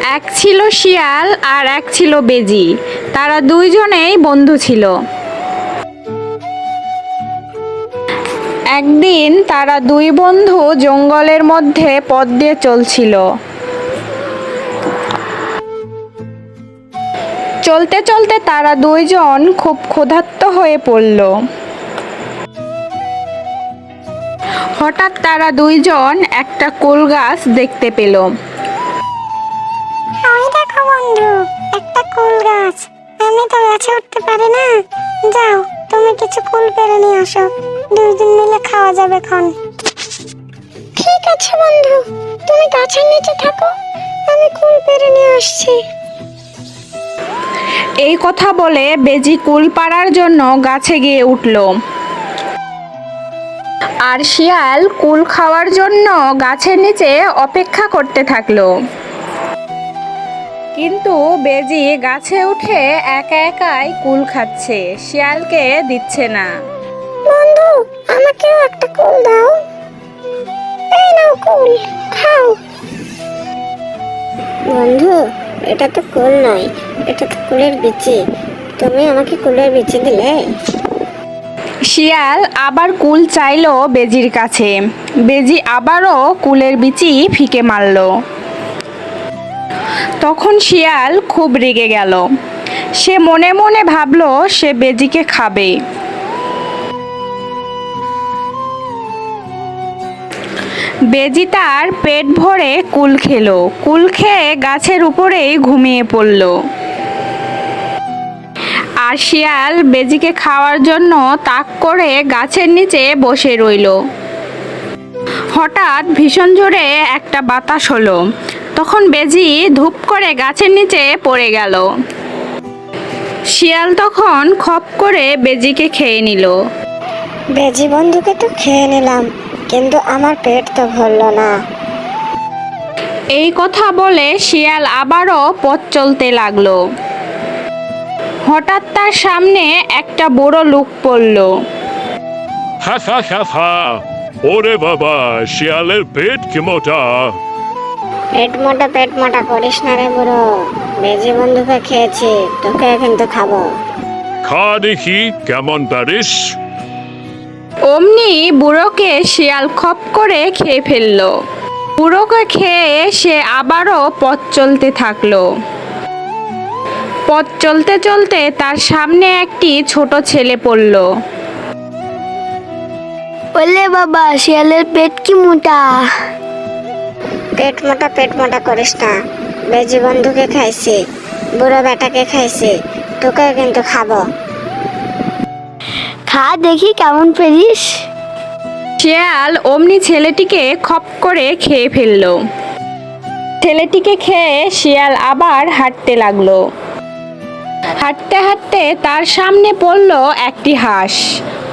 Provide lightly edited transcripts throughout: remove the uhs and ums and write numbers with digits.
এক ছিল শিয়াল আর এক ছিল বেজি। তারা দুইজনেই বন্ধু ছিল। একদিন তারা দুই বন্ধু জঙ্গলের মধ্যে পথ দিয়ে চলছিল। চলতে চলতে তারা দুইজন খুব ক্ষুধার্ত হয়ে পড়ল। হঠাৎ তারা দুইজন একটা কুল গাছ দেখতে পেল। ওই দেখো বন্ধু, একটা কুল গাছ। আমি তো গাছে উঠতে পারি না। যাও, তুমি কিছু কুল পেড়ে নিয়ে আসো, দুইজন মিলে খাওয়া যাবে খন। ঠিক আছে বন্ধু, তুমি গাছের নিচে থাকো, আমি কুল পেড়ে নিয়ে আসছি। এই কথা বলে বেজি কুল পাড়ার জন্য গাছে গিয়ে উঠল। আর শিয়াল কুল খাওয়ার জন্য গাছের নিচে অপেক্ষা করতে থাকলো। কিন্তু বেজি গাছে উঠে একা একাই কুল খাচ্ছে, শিয়ালকে দিচ্ছে না। বন্ধু, আমাকেও একটা কুল দাও। এই নাও কুল, খাও। বন্ধু, এটা তো কুল নয়, এটা তো কুলের বিচি। তুমি আমাকে কুলের বিচি দিলে। শিয়াল আবার কুল চাইলো বেজির কাছে। বেজি আবারও কুলের বিচি ফিকে মারল। তখন শিয়াল খুব রেগে গেল। সে মনে মনে ভাবলো সে বেজিকে খাবে। বেজি তার পেট ভরে কুল খেলো। কুল খেয়ে গাছের উপরেই ঘুমিয়ে পড়ল। আর শিয়াল বেজিকে খাওয়ার জন্য তাক করে গাছের নিচে বসে রইল। হঠাৎ ভীষণ জোরে একটা বাতাস হলো। তখন বেজি ধূপ করে গাছের নিচে পড়ে গেল। শিয়াল তখন খপ করে বেজিকে খেয়ে নিল। বেজি বন্ধুকে তো খেয়ে নিলাম, কিন্তু আমার পেট তো ভরল না। এই কথা বলে শিয়াল আবারও পথ চলতে লাগলো। হঠাৎ তার সামনে একটা বুড়ো লোক পড়ল। হা হা হা হা, ওরে বাবা, শিয়ালের পেট কি মোটা। পেট মোটা করিস না রে বুড়ো। বেজি বন্ধুকে খেয়েছি, তোকে কিন্তু খাবো। খা দেখি কেমন পারিস। অমনি বুড়োকে শিয়াল খপ করে খেয়ে ফেলল। বুড়োকে খেয়ে সে আবারও পথ চলতে থাকলো। পথ চলতে চলতে তার সামনে একটি ছোট ছেলে পড়ল। বললে বাবা, শিয়ালের পেট কি মোটা। পেট মোটা করিস না। বেজি বন্ধুকে খাইছি, বুড়ো বেটাকে খাইছি, তোকে কিন্তু খাবো। খা দেখি কেমন পেরিস। শিয়াল অমনি ছেলেটিকে খপ করে খেয়ে ফেলল। ছেলেটিকে খেয়ে শিয়াল আবার হাঁটতে লাগলো। হাঁটতে হাঁটতে তার সামনে পড়ল একটি হাঁস।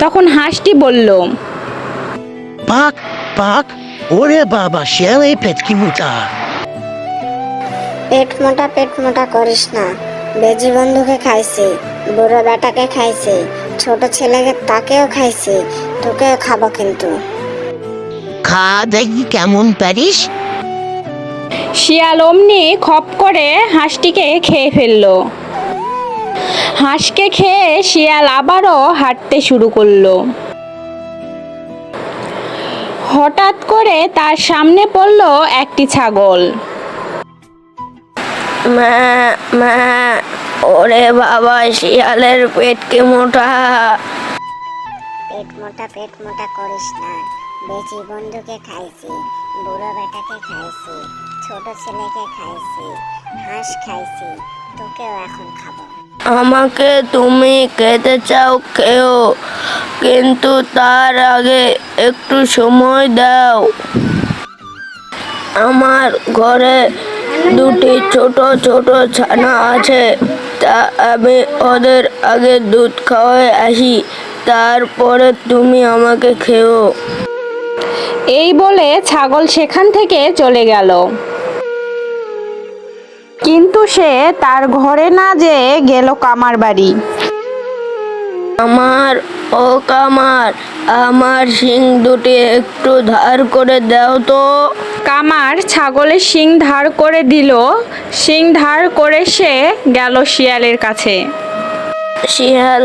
তখন হাঁসটি বলল, পাক পাক, ওরে বাবা, শিয়ালের পেট কি মোটা। পেট মোটা করিস না। বেজি বন্ধুকে খাইছি, বুড়ো বেটাকে খাইছি, ছোট ছেলেকে তাকেও খাইছি, তোকেও খাবো কিন্তু। খা দেখি কেমন পারিস। শিয়াল অমনি খপ করে হাঁসটিকে খেয়ে ফেলল। হাঁসকে খেয়ে শিয়াল আবারও হাঁটতে শুরু করলো। হঠাৎ করে তার সামনে পড়ল একটি ছাগল। ওরে বাবা, শিয়ালের পেট কি মোটা। পেট মোটা করিস না। বেজি বন্ধুকে খাইছি, বুড়ো বেটাকে খাইছি, ছোট ছেলেকে খাইছি, হাঁস খাইছি, তোকেও এখন খাবো। আমাকে তুমি খেতে চাও খেও, কিন্তু তার আগে একটু সময় দাও। আমার ঘরে দুটি ছোট ছোট ছানা আছে, তা আমি ওদের আগে দুধ খাওয়াই আসি, তারপরে তুমি আমাকে খেও। এই বলে ছাগল সেখান থেকে চলে গেল। কিন্তু সে তার ঘরে না যেয়ে গেল কামার বাড়ি। আমার ও কামার, আমার শিং দুটি একটু ধার করে দাও তো। কামার ছাগলের শিং ধার করে দিল। শিং ধার করে সে গেল শিয়ালের কাছে। শিয়াল,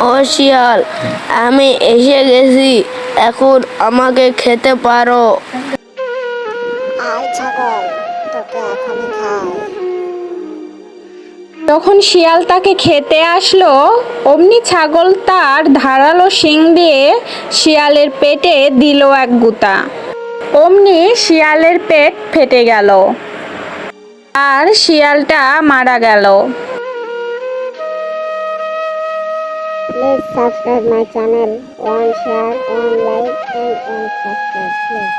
ও শিয়াল, আমি এসে গেছি, এখন আমাকে খেতে পারো। আয় ছাগল, তোকে এখনই খাই। তখন শিয়াল তাকে খেতে আসলো, অমনি ছাগল তার ধারালো শিং দিয়ে শিয়ালের পেটে দিল এক গুতা। অমনি শিয়ালের পেট ফেটে গেল আর শিয়ালটা মারা গেল। Please subscribe my channel. One share, one like, and one subscribe, please.